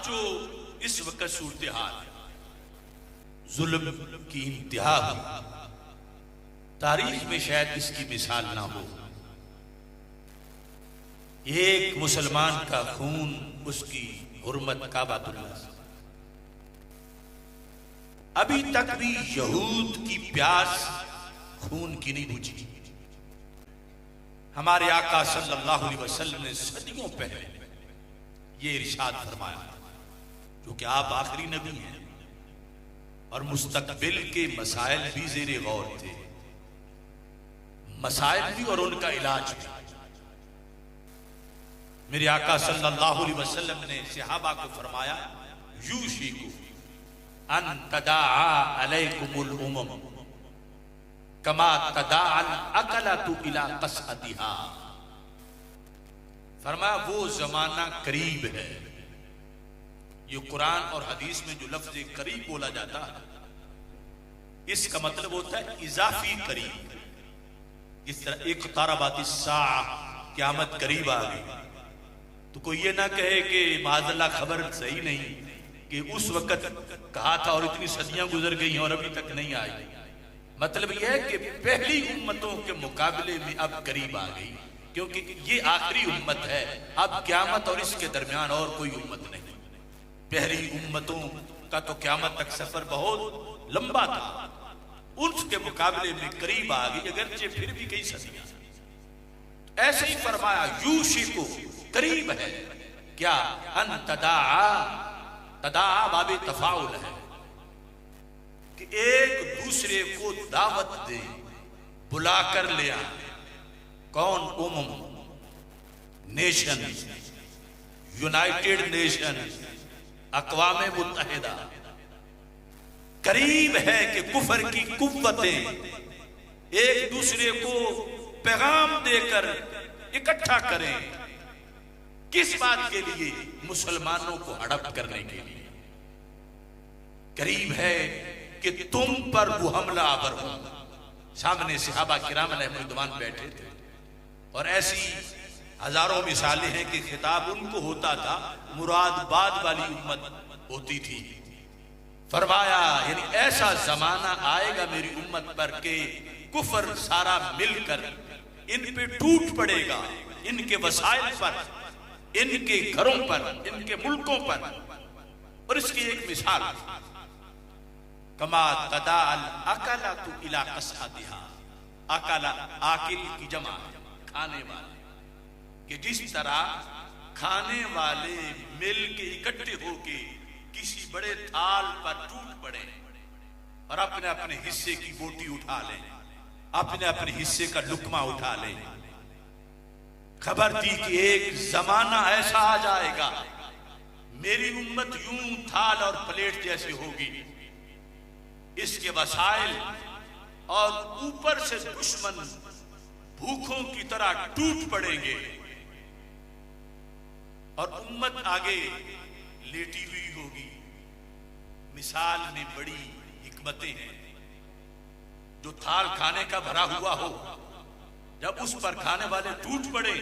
जो इस वक्त सूरत हाल है, जुल्म की इंतहा हुई, तारीख में शायद इसकी मिसाल ना हो। एक मुसलमान का खून, उसकी हुर्मत काबातुल्लाह। अभी तक भी यहूद की प्यास खून की नहीं बुझी। हमारे आका सल्लल्लाहु अलैहि वसल्लम ने सदियों पहले ये इरशाद फरमाया, क्योंकि आप आखिरी नबी हैं और मुस्तकबिल के मसाइल भी ज़ेरे गौर थे, मसाइल भी और उनका इलाज भी। मेरे आका सल्लल्लाहु अलैहि वसल्लम ने सहाबा को फरमाया, यूशिकु अन तदाआ अलैकुमुल उमम कमा तदाअल अकलतु इला कसअतिहा। फरमाया वो जमाना करीब है। ये कुरान और हदीस में जो लफ्ज करीब बोला जाता है, इसका मतलब होता है इजाफी करीब। इस तरह इक़्तरबत अस्साअ, क़यामत करीब आ गई, तो कोई ये ना कहे कि माज़अल्लाह खबर सही नहीं कि उस वक्त कहा था और इतनी सदियां गुजर गई और अभी तक नहीं आई। मतलब यह है कि पहली उम्मतों के मुकाबले में अब करीब आ गई, क्योंकि ये आखिरी उम्मत है। अब क़यामत और इसके दरमियान और कोई उम्मत नहीं। पहली उम्मतों का तो क़यामत तक सफर बहुत लंबा था, उसके मुकाबले में करीब आ गई, अगरचे फिर भी कई सदियां। ऐसे ही फरमाया यूशिकु, करीब है क्या, अन तदाआ, तदाआ बाबे तफाउल है कि एक दूसरे को दावत दे, बुला कर ले आए। कौन? उम्म, नेशन, यूनाइटेड नेशन, अक़वाम मुत्तहिदा। करीब है कि कुफर की कुव्वतें एक दूसरे को पैगाम देकर इकट्ठा करें। किस बात के लिए? मुसलमानों को हड़प करने के लिए। करीब है कि तुम पर वो हमला आवर हो। सामने सहाबा किराम अलैहिर्रिज़वान बैठे थे और ऐसी हजारों मिसालें हैं कि खिताब उनको होता था, मुराद बाद वाली उम्मत होती थी। फरमाया यानी ऐसा जमाना आएगा मेरी उम्मत पर कि कुफर सारा मिलकर इन पे टूट पड़ेगा, इनके वसाइल पर, इनके घरों पर, इनके मुल्कों पर। और इसकी एक मिसाल, कमा तदाअल अकलतु इला कसअतिहा। अकला आकिल की जमा, खाने वाले, कि जिस तरह खाने वाले मिल के इकट्ठे होके किसी बड़े थाल पर टूट पड़े और अपने अपने हिस्से की बोटी उठा लें, अपने अपने हिस्से का लुकमा उठा लें। खबर दी कि एक जमाना ऐसा आ जाएगा, मेरी उम्मत यूं थाल और प्लेट जैसे होगी, इसके वसाइल और ऊपर से दुश्मन भूखों की तरह टूट पड़ेंगे और उम्मत आगे लेटी हुई होगी। मिसाल में बड़ी हिकमतें हैं। जो थाल खाने का भरा हुआ हो, जब उस पर खाने वाले टूट पड़े,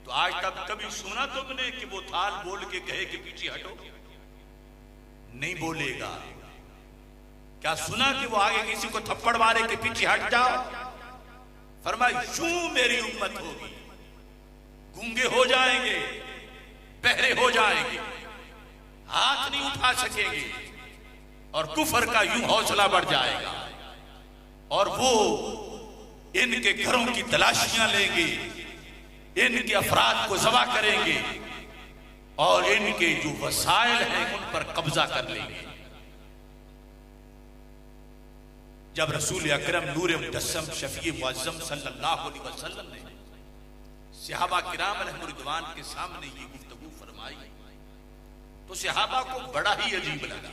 तो आज तक कभी सुना तुमने कि वो थाल बोल के कहे कि पीछे हटो? नहीं बोलेगा। क्या सुना कि वो आगे किसी को थप्पड़ मारे कि पीछे हट जाओ? फरमाया यूं मेरी उम्मत होगी, गूंगे हो जाएंगे, बहरे हो जाएंगे, हाथ नहीं उठा सकेंगे और कुफर का यूं हौसला बढ़ जाएगा और वो इनके घरों की तलाशियां लेंगे, इनके अफराद को ज़बा करेंगे और इनके जो वसाइल हैं उन पर कब्जा कर लेंगे। जब रसूल अकरम नूर मुजस्सम शफी मुअज़्ज़म सल्लल्लाहु अलैहि वसल्लम ने सहाबा किराम अलैहिर्रिज़वान के सामने ये गुफ्तगू फरमाई, तो सहाबा को बड़ा ही अजीब लगा।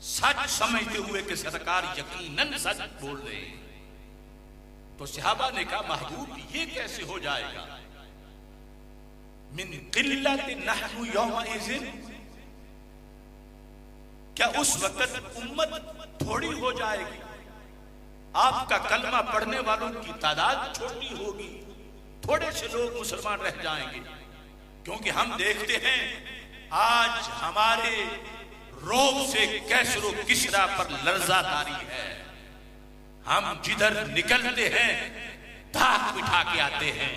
सच समझते हुए कि सरकार यकीनन सच बोल रहे हैं, तो सहाबा ने कहा, महबूब ये कैसे हो जाएगा? मिन क़िल्लतिन नहनु यौमइज़िन, क्या उस वक्त उम्मत थोड़ी हो जाएगी? आपका कलमा पढ़ने वालों की तादाद छोटी होगी, थोड़े से लोग मुसलमान रह जाएंगे। क्योंकि हम देखते हैं आज हमारे रोब से कैसरो किसरा पर लर्जादारी है। हम जिधर निकलते हैं धाक बिठा के आते हैं।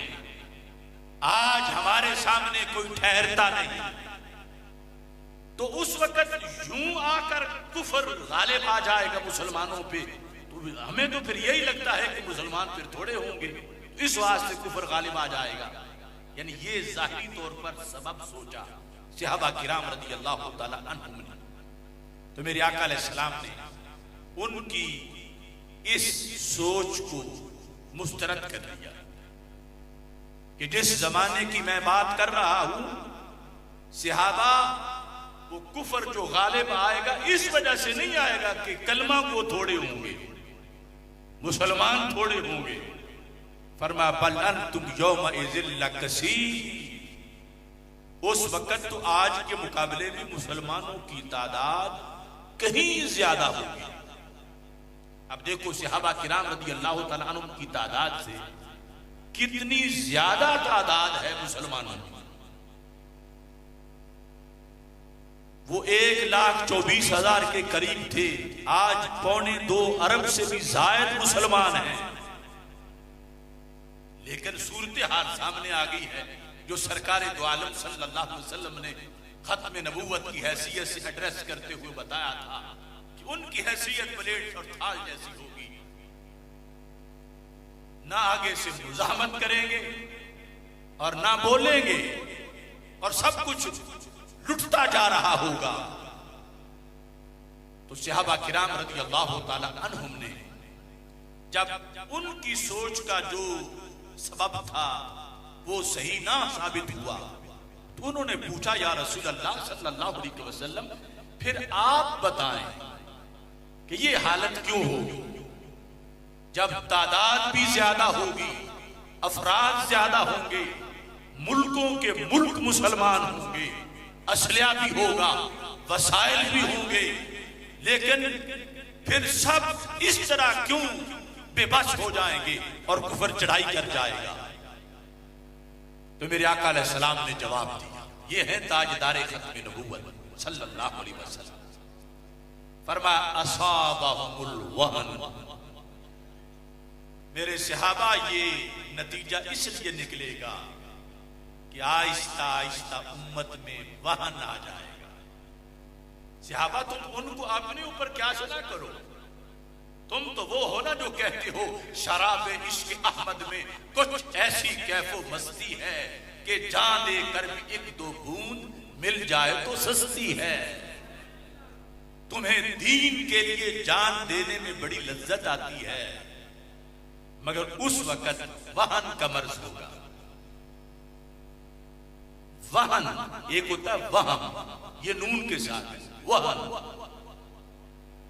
आज हमारे सामने कोई ठहरता नहीं, तो उस वक्त यूं आकर कुफर गालिब आ जाएगा मुसलमानों पे, तो हमें तो फिर यही लगता है कि मुसलमान फिर थोड़े होंगे, इस वास्ते कुफर गालिब आ जाएगा। यानी ये जाहिरी तौर पर सबब सोचा सहाबा किराम रज़ी अल्लाह तआला अन्हुम ने। तो मेरे आका अलैहिस्सलाम ने उनकी इस सोच को मुस्तरद कर दिया कि जिस जमाने की मैं बात कर रहा हूं, सहाबा वो कुफर जो गालिब आएगा इस वजह से नहीं आएगा कि कलमा को थोड़े होंगे, मुसलमान थोड़े होंगे। फरमा बल अंतुम यौम इज़िल लकसीर, उस वक्त तो आज के मुकाबले में मुसलमानों की तादाद कहीं ज्यादा होगी। अब देखो सहाबा किराम रज़ी अल्लाह तआला अन्हुम की तादाद से कितनी ज्यादा तादाद है मुसलमानों की। वो 1,24,000 के करीब थे, आज 1.25 अरब से भी ज्यादा मुसलमान हैं। लेकिन सूरत हाल सामने आ गई है जो सरकार दो आलम सल्लल्लाहु अलैहि वसल्लम ने खत्म नबूवत की हैसियत से एड्रेस करते हुए बताया था कि उनकी हैसियत प्लेट और थाल जैसी होगी, ना आगे से मुजाहमत करेंगे और ना बोलेंगे और सब कुछ लुटता जा रहा होगा। तो सहाबा किराम रज़ी अल्लाह तआला अन्हुम ने जब उनकी सोच का जो सबब था वो सही ना साबित हुआ, तो उन्होंने पूछा या रसूल अल्लाह सल्लल्लाहु अलैहि वसल्लम, फिर आप बताएं कि ये हालत क्यों होगी? जब तादाद भी ज्यादा होगी, अफराद ज्यादा होंगे, मुल्कों के मुल्क मुसलमान होंगे, असलिया भी होगा, वसाइल भी होंगे, लेकिन फिर सब इस तरह क्यों बेबस हो जाएंगे और कुफर चढ़ाई कर जाएगा? तो मेरे आका अलैहिस्सलाम ने जवाब दिया, ये है ताजदार खत्म नबूवत सल्लल्लाहु अलैहि वसल्लम। फरमाया असाबहुल वहन, मेरे सहाबा ये नतीजा इसलिए निकलेगा कि आहिस्ता आहिस्ता उम्मत में वहन आ जाएगा। सहाबा तुम उनको अपने ऊपर क्या सना करो, तुम तो वो हो ना जो कहते हो शराब इश्क अहमद में कुछ ऐसी कैफो मस्ती है कि जान देकर भी एक दो बूंद मिल जाए तो सस्ती है। तुम्हें दीन के लिए जान देने में बड़ी लज्जत आती है, मगर उस वक्त वहन का मर्ज होगा। वहन एक होता है वहम, ये नून के साथ है, वहन।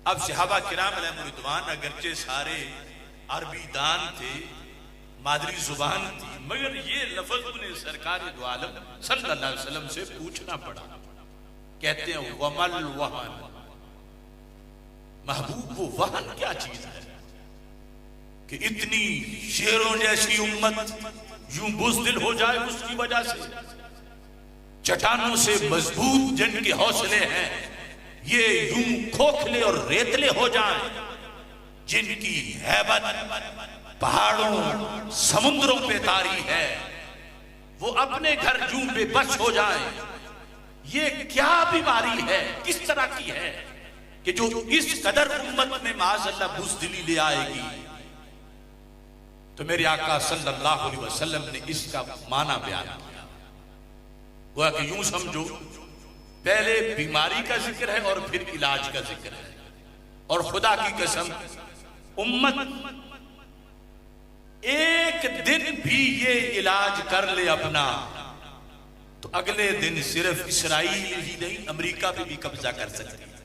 अब सहाबा किराम अलैहिर्रिज़वान अगरचे सारे अरबी दान थे, मादरी जुबान थी, मगर ये लफ्ज उन्हें सरकार दो आलम सल्लल्लाहु अलैहि वसल्लम से पूछना पड़ा। कहते हैं वमल वहन, महबूब वो वहन क्या चीज है कि इतनी शेरों जैसी उम्मत यूं बुज़दिल हो जाए उसकी वजह से? चट्टानों से मजबूत जिनके हौसले हैं ये यूं खोखले और रेतले हो जाएं, जिनकी हैबत पहाड़ों समुद्रों पे तारी है, वो अपने घर यूं बेबस हो जाएं। ये क्या बीमारी है, किस तरह की है कि जो इस कदर उम्मत में माज़अल्लाह बुज़दिली ले आएगी? तो मेरे आका सल्लल्लाहु अलैहि वसल्लम ने इसका माना बयान किया। वो कि यूं समझो पहले बीमारी का जिक्र है और फिर इलाज का जिक्र है, और खुदा की कसम उम्मत एक दिन भी ये इलाज कर ले अपना, तो अगले दिन सिर्फ इसराइल ही नहीं अमेरिका पे भी कब्जा कर सकती है।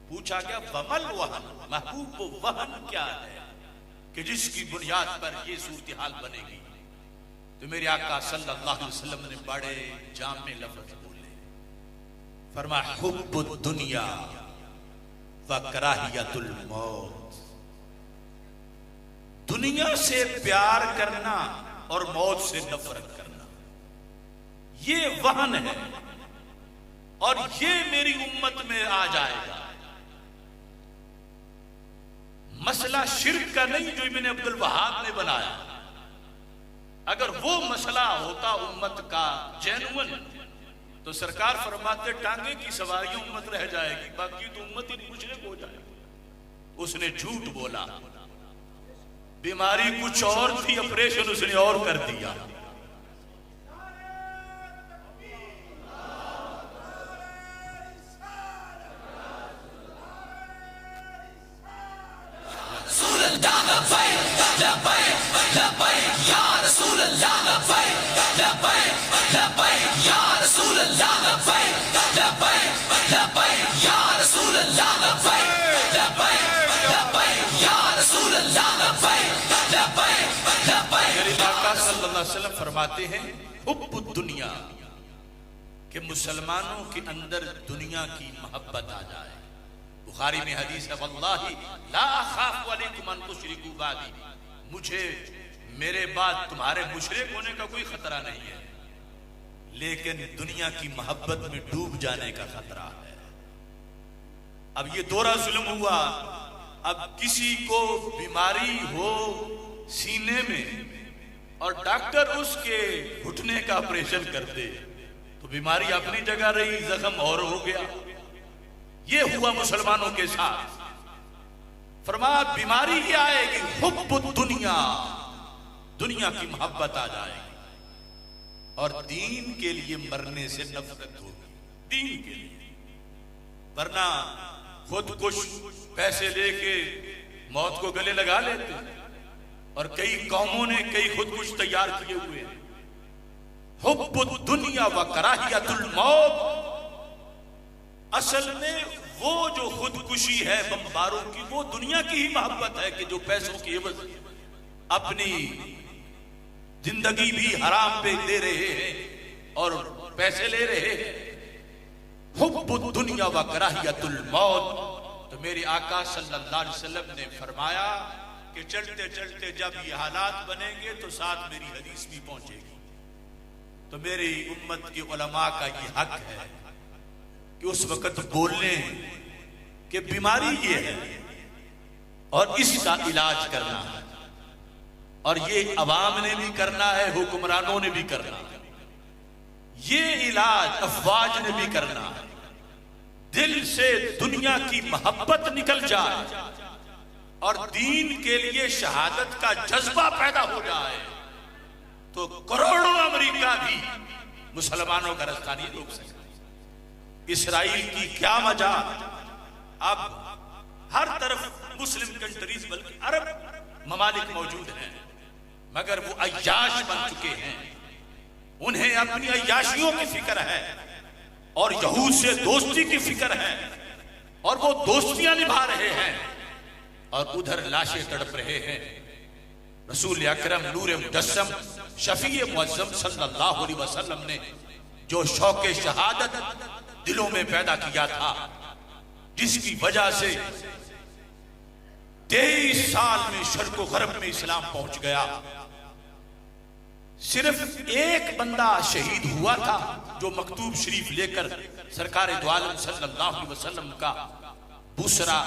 पूछा क्या वमल वहन, महबूब वो वहन क्या है कि जिसकी बुनियाद पर ये सूरत हाल बनेगी? तो मेरे आका सल्लल्लाहु अलैहि वसल्लम ने बड़े जामे लफ्ज बोले, फरमाया हुब्बुद दुनिया व कराहियतुल मौत, दुनिया से प्यार करना और मौत से नफरत करना। ये वहन है और ये मेरी उम्मत में आ जाएगा। मसला शिर्क का नहीं जो इब्न अब्दुल वहाब ने बनाया। अगर वो मसला होता उम्मत का जेन्युइन तो सरकार फरमाते टांगे की सवारी उम्मत रह जाएगी, बाकी तो उम्मत ही मुशरिक हो जाएगी। उसने झूठ बोला, बीमारी कुछ और थी, ऑपरेशन उसने और कर दिया। फरमाते हैं हुब्बुद दुनिया कि मुसलमानों के अंदर दुनिया की मोहब्बत आ जाए। बुखारी में हदीस है, वल्लाही ला अखाफ अलैकुम अन तुशरिकू बादी, मुझे मेरे बाद तुम्हारे मुशरिक होने का कोई खतरा नहीं है, लेकिन दुनिया की मोहब्बत में डूब जाने का खतरा है। अब ये दोहरा जुल्म हुआ। अब किसी को बीमारी हो सीने में और डॉक्टर उसके घुटने का ऑपरेशन कर दे तो बीमारी अपनी जगह रही, जख्म और हो गया। ये हुआ मुसलमानों के साथ। फरमाया बीमारी ये आएगी हुब्बुद दुनिया, दुनिया की मोहब्बत आ जाएगी और दीन के लिए मरने से नफरत होगी, दीन के लिए। वरना खुद कुछ पैसे लेके मौत को गले लगा लेते और कई कौमों ने कई खुद कुछ तैयार किए हुए हैं। हुब्बुद दुनिया व कराहियतुल मौत, असल में वो जो खुदकुशी है बमबारों की, वो दुनिया की ही मोहब्बत है कि जो पैसों की एवज अपनी जिंदगी भी हराम पे दे रहे हैं और पैसे ले रहे हैं। हुब्बुद दुनिया व कराहियतुल मौत। तो मेरे आका सल्लल्लाहु अलैहि वसल्लम ने फरमाया कि चलते चलते जब ये हालात बनेंगे तो साथ मेरी हदीस भी पहुंचेगी। तो मेरी उम्मत की उलमा का ये हक है कि उस वक्त बोलने कि बीमारी ये है और इसका इलाज करना है, और ये अवाम ने भी करना है, हुक्मरानों ने भी करना है, ये इलाज अफवाज ने भी करना है। दिल से दुनिया की मोहब्बत निकल जाए और दीन के लिए शहादत का जज्बा पैदा हो जाए तो करोड़ों अमेरिका भी मुसलमानों का रास्ता नहीं रोक सकते। इसराइल की क्या मजाल, अब हर तरफ मुस्लिम कंट्रीज बल्कि अरब ममालिक मौजूद हैं, मगर वो अय्याश बन चुके हैं। उन्हें अपनी अय्याशियों की फिक्र है और यहूद से दोस्ती की फिक्र है और वो दोस्तियां निभा रहे हैं और उधर लाशें तड़प रहे हैं। रसूल अकरम नूर मुजस्सम शफीए मुअज्जम सल्लल्लाहु अलैहि वसल्लम ने जो शौक़े शहादत दिलों में पैदा किया था, जिसकी वजह से 23 साल में शर्क़ गरब में इस्लाम पहुंच गया। सिर्फ एक बंदा शहीद हुआ था जो मकतूब शरीफ लेकर सरकार दो आलम सल्लल्लाहु अलैहि वसल्लम का बुसरा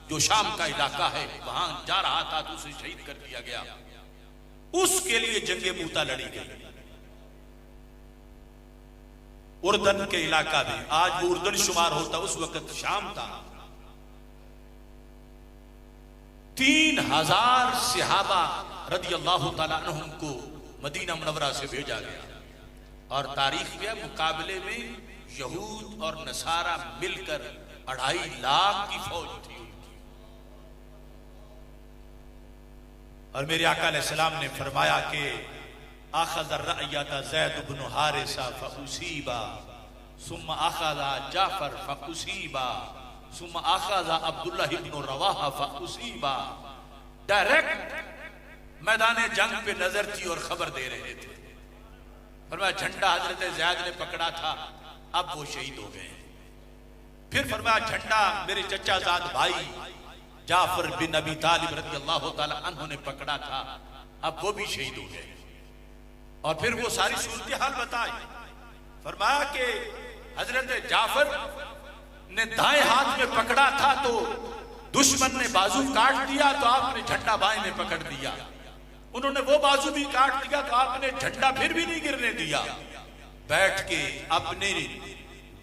जो शाम का इलाका है वहां जा रहा था तो उसे शहीद कर दिया गया। उसके लिए जंगे मूता लड़ी गई उर्दन के इलाका में। आज वो उर्दन शुमार होता, उस वक्त शाम था। 3000 सहाबा रदियल्लाहु ताला अन्हुम को मदीना मुनव्वरा से भेजा गया और तारीख के मुकाबले में यहूद और नसारा मिलकर 2.5 लाख की फौज थी। और मेरे आका अलैहिस्सलाम ने फरमाया कि आखज़ अर्रअयत ज़ैद इब्न हारिसा फउसीबा सुम्मा आखज़ जाफर फउसीबा सुम्मा आखज़ अब्दुल्लाह इब्न रवाहा फउसीबा। डायरेक्ट मैदान जंग पे नजर थी और खबर दे रहे थे। फरमाया झंडा हजरत ज़ैद ने पकड़ा था, अब वो शहीद हो गए। फिर फरमाया झंडा मेरे चचाजाद भाई जाफर बिन अबी तालिब रज़ियल्लाहु ताला अन्हु ने पकड़ा था, अब वो भी शहीद हो गए। और फिर वो सारी सूरत हाल बताई। फरमाया कि हजरत जाफर ने दाएं हाथ में पकड़ा था तो दुश्मन ने बाजू काट दिया तो आपने झंडा बाएं में पकड़ दिया। उन्होंने वो बाजू भी काट दिया तो आपने झंडा फिर भी नहीं गिरने दिया। बैठ के अपने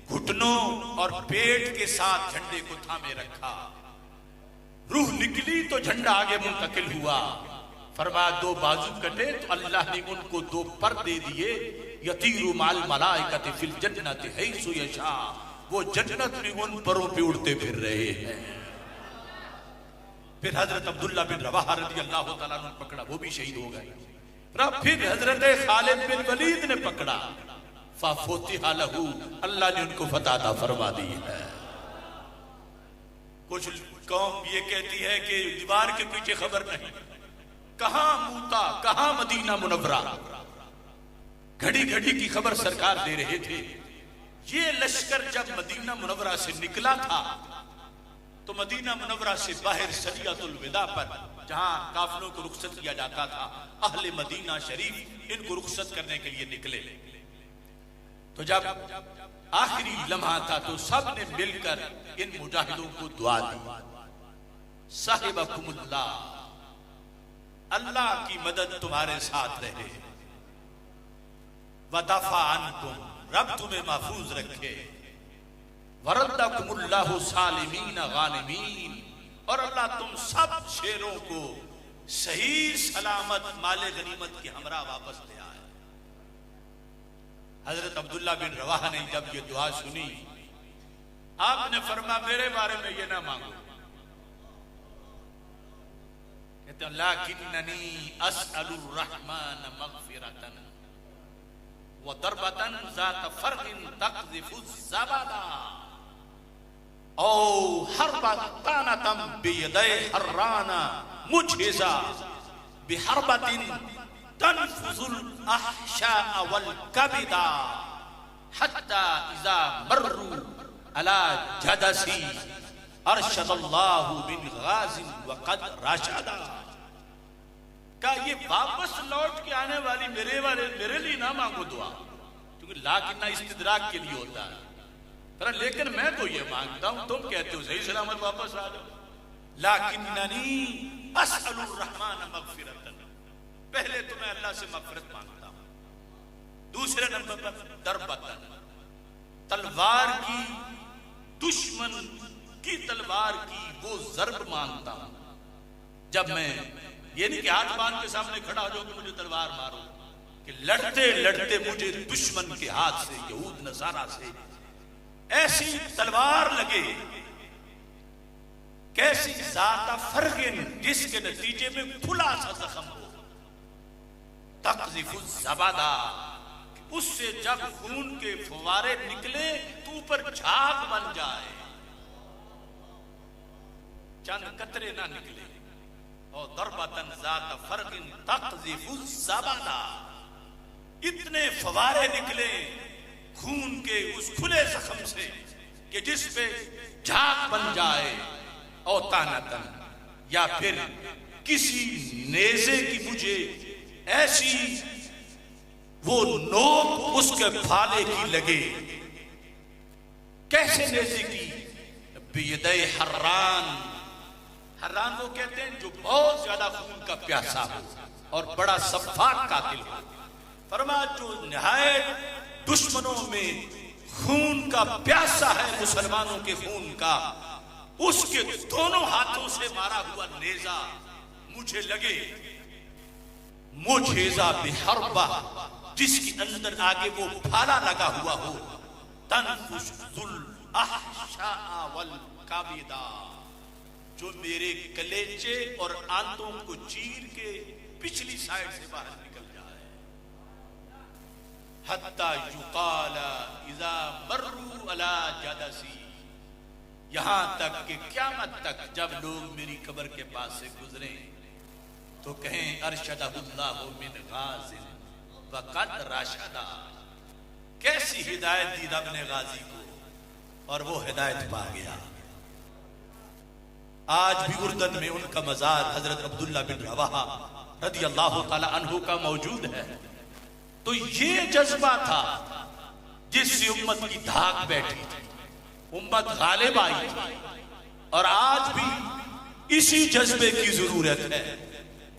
घुटनों और पेट के साथ झंडे को थामे रखा। रूह निकली तो झंडा आगे मुंतकिल हुआ। फरमाया दो बाजू कटे तो अल्लाह ने उनको दो पर दे दिए। यतीरु माल मलाइकति फिल जन्नति हैसु यशा, वो जन्नत में उन परों पे उड़ते फिर रहे हैं। फिर हजरत अब्दुल्ला बिन रवाहा रदियल्लाहु तआला ने पकड़ा, वो भी शहीद हो गए। फिर हजरत खालिद बिन वलीद ने पकड़ा, फफुतिहा लहू, अल्लाह ने उनको फतह अता फरमा दी है। कुछ कौम ये कहती है कि दीवार के पीछे खबर नहीं, कहां मूता कहां मदीना मुनव्वरा, घड़ी घड़ी की खबर सरकार दे रहे थे। ये लश्कर जब मदीना मुनव्वरा से निकला था तो मदीना मुनव्वरा से बाहर सरियतुल विदा पर जहां काफिलों को रुखसत किया जाता था, अहले मदीना शरीफ इनको रुखसत करने के लिए निकले। तो जब आखिरी लम्हा था तो सब ने मिलकर इन मुजाहिदों को दुआ दी, साहिबकुमुल्लाह, अल्लाह की मदद तुम्हारे साथ रहे, वदफा अन्कुम, रब तुम्हें महफूज रखे, वरद्दकुमुल्लाहु सालिमीन गानिमीन, और अल्लाह तुम सब शेरों को सही सलामत माले गनीमत के हमरा वापस ले आए। हजरत अब्दुल्ला बिन रवाहा ने जब ये दुआ सुनी, आपने फरमा मेरे बारे में ये ना मांगो। कहते लाकिन्ननी अस्अलुर रहमान मगफिरतन व दरबतन ज़ात फर्क़िन तक़ज़िफ़ु ज़बादा औ हरबतानतम बियदै हर्राना मुजहिज़ा बिहरबतिन तनफुजुल अहशाअ वल कबिदा हत्ता इज़ा मर्रू अला जदसी अरशदल्लाहु बिन गाज़िन व क़द रशदा। का ये वापस लौट के आने वाली मेरे लिए ना मांगो दुआ, क्योंकि लाकिन्ना इस्तिदराक के लिए होता है। पर लेकिन मैं तो ये मांगता हूं, तुम कहते हो सही सलामत वापस आ जाओ। लाकिन्ननी अस्अलुर रहमान मगफिरतन, पहले तो मैं अल्लाह से मगफिरत मांगता हूं। दूसरे नंबर पर दरबतन, तलवार की, दुश्मन की तलवार की वो जर्ब मांगता हूं। जब मैं ये नहीं कि हाथ बांध के सामने खड़ा हो जाओ कि मुझे तलवार मारो, कि लड़ते लड़ते मुझे दुश्मन के हाथ से, यहूद नसारा से ऐसी तलवार लगे, कैसी ज़ाता फर्गिन, जिसके नतीजे में खुला सा जख्म हो, तक़ज़िफ़ु ज़बादा, उससे जब खून के फुवारे निकले तो ऊपर झाग बन जाए, चंद कतरे ना निकले। और दरबतन ज़ात फर्क़िन तक़ज़िफ़ु ज़बादा, इतने फवारे निकले खून के उस खुले जख्म से कि जिस पे झाग बन जाए। और तानतन, या फिर किसी नेज़े की मुझे ऐसी वो नोक उसके फाले की लगे। कैसे नेज़े की? बियदै हर्रान, हर्रान वो कहते हैं जो बहुत ज्यादा खून का प्यासा हो और बड़ा सफाक कातिल हो। फरमा जो निहायत दुश्मनों में खून का प्यासा है, मुसलमानों के खून का, उसके दोनों हाथों से मारा हुआ नेजा मुझे लगे। मुझेजा बिहरबा, जिसके अंदर आगे वो फाला लगा हुआ हो। तनफुजुल अहशाअ वल कबिदा, जो मेरे कलेजे और आंतों को चीर के पिछली साइड से बाहर निकल जाए। हत्ता युकाला इज़ा मर्रू अला जदसी, यहां तक कि क़यामत तक जब लोग मेरी कब्र के पास से गुजरे तो कहें अरशदहुल्लाहु मिन गाज़िन व क़द रशदा। कैसी हिदायत दी रब ने गाजी को, और वो हिदायत पा गया। आज भी उर्दन में उनका मजार हजरत अब्दुल्ला बिन रवाहा रदियल्लाहु ताला अन्हु का मौजूद है। तो ये जज्बा था जिससे उम्मत की धाक बैठी थी, उम्मत गालिब आई थी। और आज भी इसी जज्बे की जरूरत है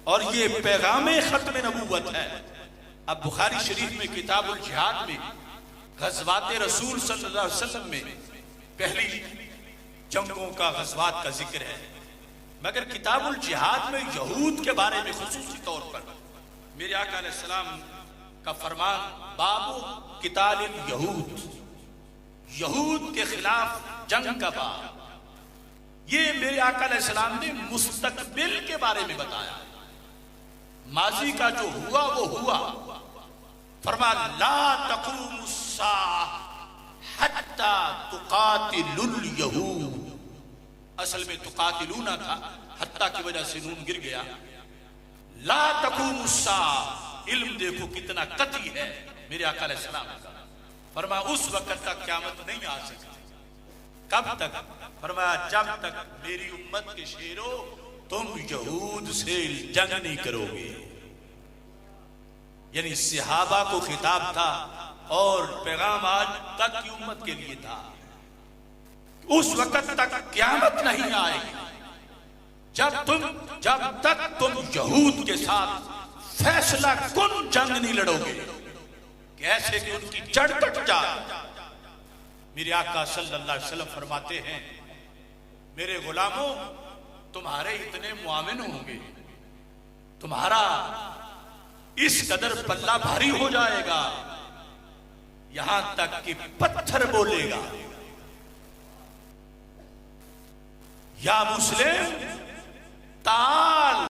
और ये पैगामे खत्म नबूवत है। अब बुखारी शरीफ में किताबुल जिहाद में गज़वाते रसूल सल्लल्लाहु अलैहि वसल्लम में पहली जंगों का गज़वात का जिक्र है, मगर किताबुल जिहाद में यहूद के बारे में खुसूसी तौर पर मेरे आका अलैहिस्सलाम का फरमान, बाबू कितालिल यहूद, यहूद के खिलाफ जंग का बाब। ये मेरे आका अलैहिस्सलाम ने मुस्तकबिल के बारे में बताया, माजी का जो हुआ वो हुआ। फरमाया ला तक़ूमुस्साअह हत्ता तुक़ातिलुल यहूद, असल में तुक़ातिलूना था, हत्ता की वजह से नून गिर गया। ला तक़ूमुस्साअह, इल्म देखो कितना कती है मेरे आका अलैहिस्सलाम का। फरमाया उस वक्त तक क़यामत नहीं आ सकती। कब तक? फरमाया जब तक मेरी उम्मत के शेरों तुम यहूद से जंग नहीं करोगे। यानी सहाबा को खिताब था और पैगाम आज तक की उम्मत के लिए था। उस वक्त तक क़यामत नहीं आएगी जब तक तुम यहूद के साथ फैसला कुन जंग नहीं लड़ोगे, कैसे कि उनकी जड़ कट जाए। मेरे आका सल्लल्लाहु अलैहि वसल्लम फरमाते हैं, मेरे गुलामों तुम्हारे इतने मुआविन होंगे, तुम्हारा इस कदर पल्ला भारी हो जाएगा, यहां तक कि पत्थर बोलेगा या मुस्लिम ताल